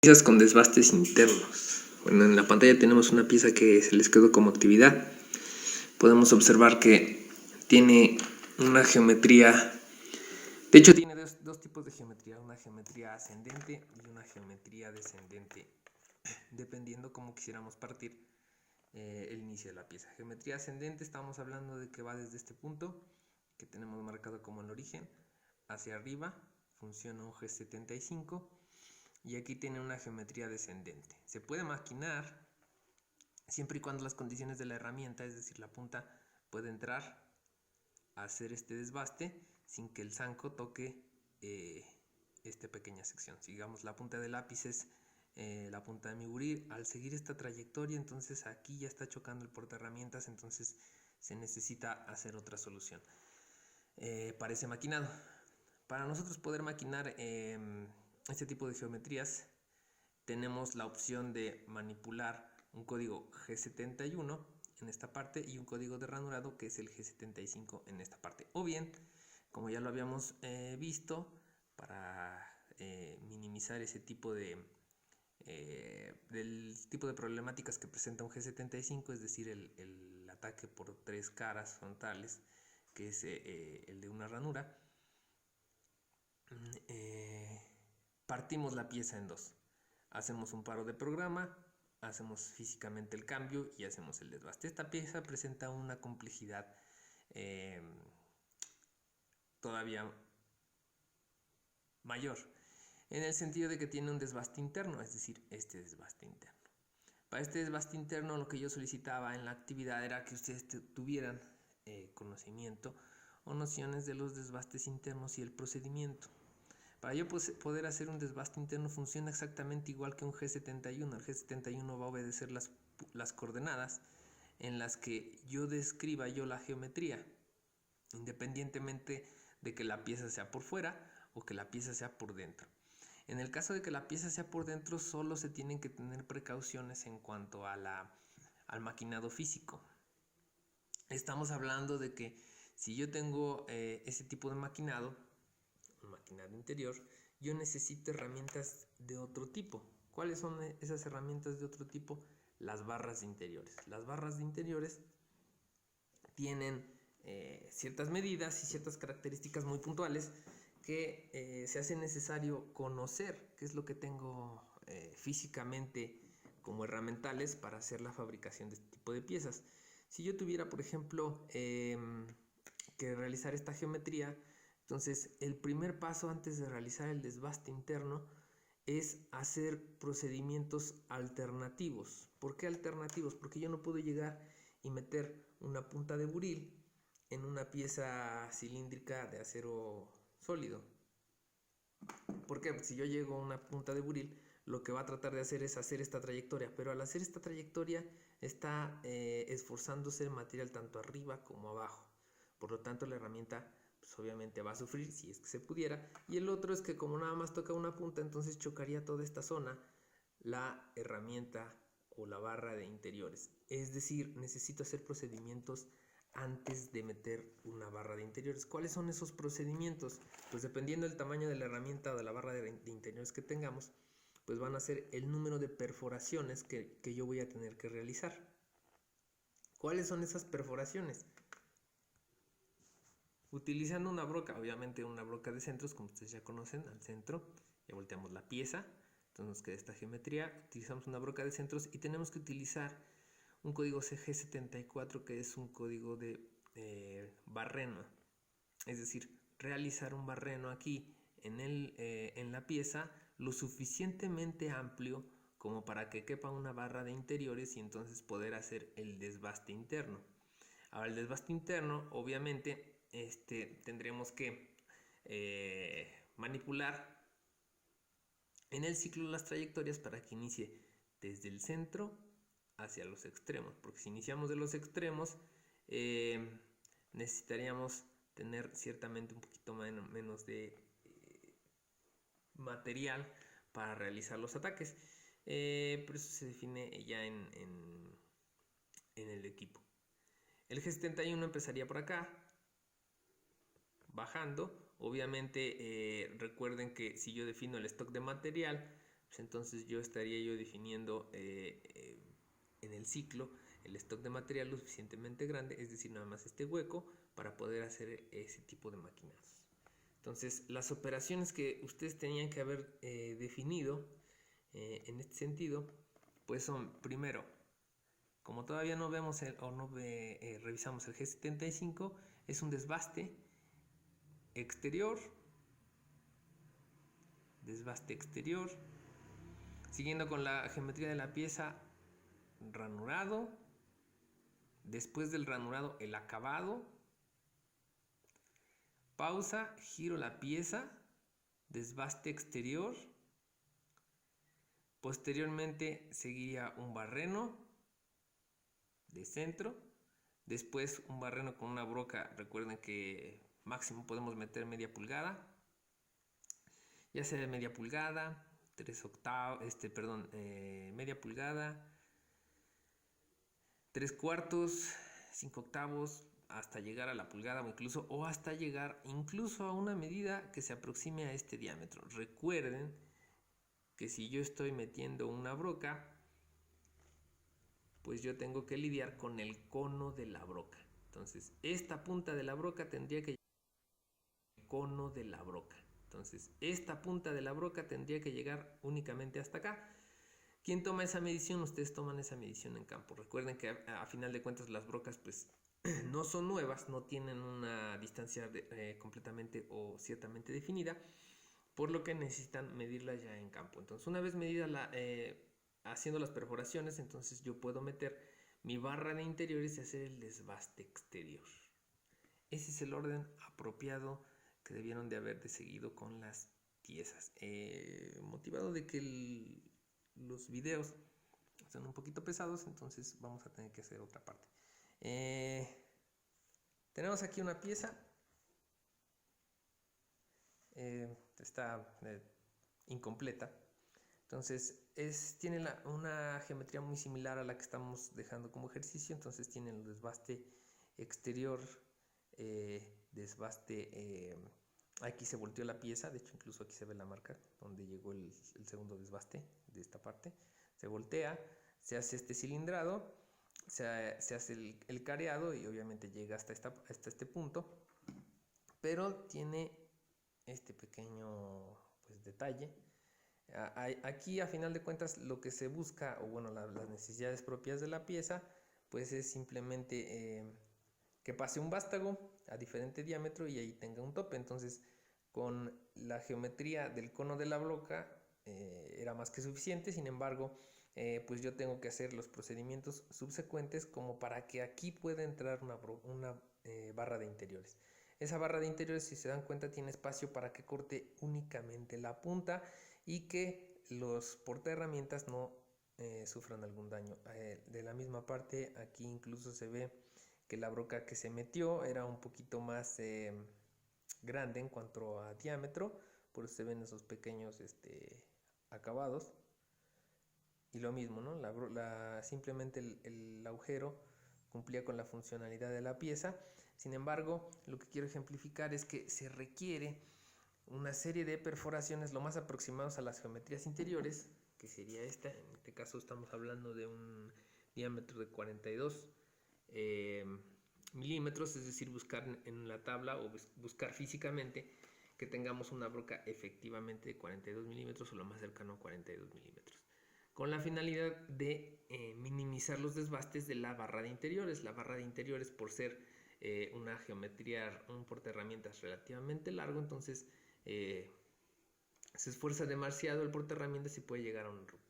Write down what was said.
Piezas con desbastes internos. Bueno, en la pantalla tenemos una pieza que se les quedó como actividad. Podemos observar que tiene una geometría. De hecho, tiene dos tipos de geometría, una geometría ascendente y una geometría descendente, dependiendo cómo quisiéramos partir el inicio de la pieza. Geometría ascendente, estamos hablando de que va desde este punto, que tenemos marcado como el origen, hacia arriba, funciona un G75, y aquí tiene una geometría descendente. Se puede maquinar siempre y cuando las condiciones de la herramienta, es decir, la punta, puede entrar a hacer este desbaste sin que el zanco toque esta pequeña sección. Si digamos la punta del lápiz es la punta de mi buril, al seguir esta trayectoria, entonces aquí ya está chocando el portaherramientas, entonces se necesita hacer otra solución. Parece maquinado. Para nosotros poder maquinar este tipo de geometrías, tenemos la opción de manipular un código G71 en esta parte y un código de ranurado que es el G75 en esta parte. O bien, como ya lo habíamos visto, para minimizar ese tipo del tipo de problemáticas que presenta un G75, es decir, el ataque por tres caras frontales, que es el de una ranura, partimos la pieza en dos. Hacemos un paro de programa, hacemos físicamente el cambio y hacemos el desbaste. Esta pieza presenta una complejidad todavía mayor, en el sentido de que tiene un desbaste interno, es decir, este desbaste interno. Para este desbaste interno, lo que yo solicitaba en la actividad era que ustedes tuvieran conocimiento o nociones de los desbastes internos y el procedimiento. Para yo poder hacer un desbaste interno funciona exactamente igual que un G71. El G71 va a obedecer las coordenadas en las que yo describa la geometría, independientemente de que la pieza sea por fuera o que la pieza sea por dentro. En el caso de que la pieza sea por dentro, solo se tienen que tener precauciones en cuanto a al maquinado físico. Estamos hablando de que si yo tengo ese tipo de maquinado, un maquinado interior, yo necesito herramientas de otro tipo. ¿Cuáles son esas herramientas de otro tipo? Las barras de interiores. Las barras de interiores tienen ciertas medidas y ciertas características muy puntuales que se hace necesario conocer qué es lo que tengo físicamente como herramientales para hacer la fabricación de este tipo de piezas. Si yo tuviera, por ejemplo, que realizar esta geometría, entonces el primer paso antes de realizar el desbaste interno es hacer procedimientos alternativos. ¿Por qué alternativos? Porque yo no puedo llegar y meter una punta de buril en una pieza cilíndrica de acero sólido. ¿Por qué? Porque si yo llego a una punta de buril, lo que va a tratar de hacer es hacer esta trayectoria, pero al hacer esta trayectoria está esforzándose el material tanto arriba como abajo. Por lo tanto, la herramienta pues obviamente va a sufrir si es que se pudiera. Y el otro es que como nada más toca una punta, entonces chocaría toda esta zona la herramienta o la barra de interiores. Es decir, necesito hacer procedimientos antes de meter una barra de interiores. ¿Cuáles son esos procedimientos? Pues dependiendo del tamaño de la herramienta o de la barra de interiores que tengamos, pues van a ser el número de perforaciones que yo voy a tener que realizar. ¿Cuáles son esas perforaciones? Utilizando una broca, obviamente una broca de centros, como ustedes ya conocen, al centro, ya volteamos la pieza, entonces nos queda esta geometría, utilizamos una broca de centros y tenemos que utilizar un código CG74 que es un código de barreno, es decir, realizar un barreno aquí en la pieza lo suficientemente amplio como para que quepa una barra de interiores y entonces poder hacer el desbaste interno. Ahora el desbaste interno obviamente tendremos que manipular en el ciclo las trayectorias para que inicie desde el centro hacia los extremos, porque si iniciamos de los extremos necesitaríamos tener ciertamente un poquito menos de material para realizar los ataques, pero eso se define ya en el equipo. El G71 empezaría por acá, bajando. Obviamente recuerden que si yo defino el stock de material, pues entonces yo estaría definiendo en el ciclo el stock de material lo suficientemente grande, es decir, nada más este hueco, para poder hacer ese tipo de maquinados. Entonces, las operaciones que ustedes tenían que haber definido en este sentido, pues son, primero, como todavía no vemos revisamos el G75, es un desbaste exterior, siguiendo con la geometría de la pieza, ranurado, después del ranurado el acabado, pausa, giro la pieza, desbaste exterior, posteriormente seguiría un barreno de centro, después un barreno con una broca, recuerden que máximo podemos meter media pulgada, ya sea de media pulgada, 3 octavos, media pulgada, 3 cuartos, 5 octavos, hasta llegar a la pulgada o hasta llegar incluso a una medida que se aproxime a este diámetro. Recuerden que si yo estoy metiendo una broca, pues yo tengo que lidiar con el cono de la broca. Entonces, esta punta de la broca tendría que llegar al cono de la broca. Entonces, esta punta de la broca tendría que llegar únicamente hasta acá. ¿Quién toma esa medición? Ustedes toman esa medición en campo. Recuerden que a final de cuentas las brocas pues no son nuevas, no tienen una distancia completamente o ciertamente definida, por lo que necesitan medirla ya en campo. Entonces, una vez medida haciendo las perforaciones, entonces yo puedo meter mi barra de interiores y hacer el desbaste exterior. Ese es el orden apropiado que debieron de haber seguido con las piezas. Motivado de que los videos son un poquito pesados, entonces vamos a tener que hacer otra parte. Tenemos aquí una pieza. Está incompleta. Entonces tiene una geometría muy similar a la que estamos dejando como ejercicio. Entonces tiene el desbaste exterior, aquí se volteó la pieza, de hecho incluso aquí se ve la marca donde llegó el segundo desbaste de esta parte. Se voltea, se hace este cilindrado, se hace el careado y obviamente llega hasta este punto, pero tiene este pequeño pues, detalle. Aquí a final de cuentas lo que se busca, o bueno, las necesidades propias de la pieza, pues es simplemente que pase un vástago a diferente diámetro y ahí tenga un tope. Entonces con la geometría del cono de la broca era más que suficiente. Sin embargo, pues yo tengo que hacer los procedimientos subsecuentes como para que aquí pueda entrar una barra de interiores. Esa barra de interiores, si se dan cuenta, tiene espacio para que corte únicamente la punta y que los portaherramientas no sufran algún daño. De la misma parte, aquí incluso se ve que la broca que se metió era un poquito más grande en cuanto a diámetro, por eso se ven esos pequeños acabados. Y lo mismo, ¿no? Simplemente el agujero cumplía con la funcionalidad de la pieza. Sin embargo, lo que quiero ejemplificar es que se requiere una serie de perforaciones lo más aproximados a las geometrías interiores, que sería esta. En este caso estamos hablando de un diámetro de 42 milímetros, es decir, buscar en la tabla o buscar físicamente que tengamos una broca efectivamente de 42 milímetros o lo más cercano a 42 milímetros, con la finalidad de minimizar los desbastes de la barra de interiores. La barra de interiores, por ser una geometría, un portaherramientas relativamente largo, entonces se esfuerza demasiado el portaherramientas y puede llegar a una ruptura.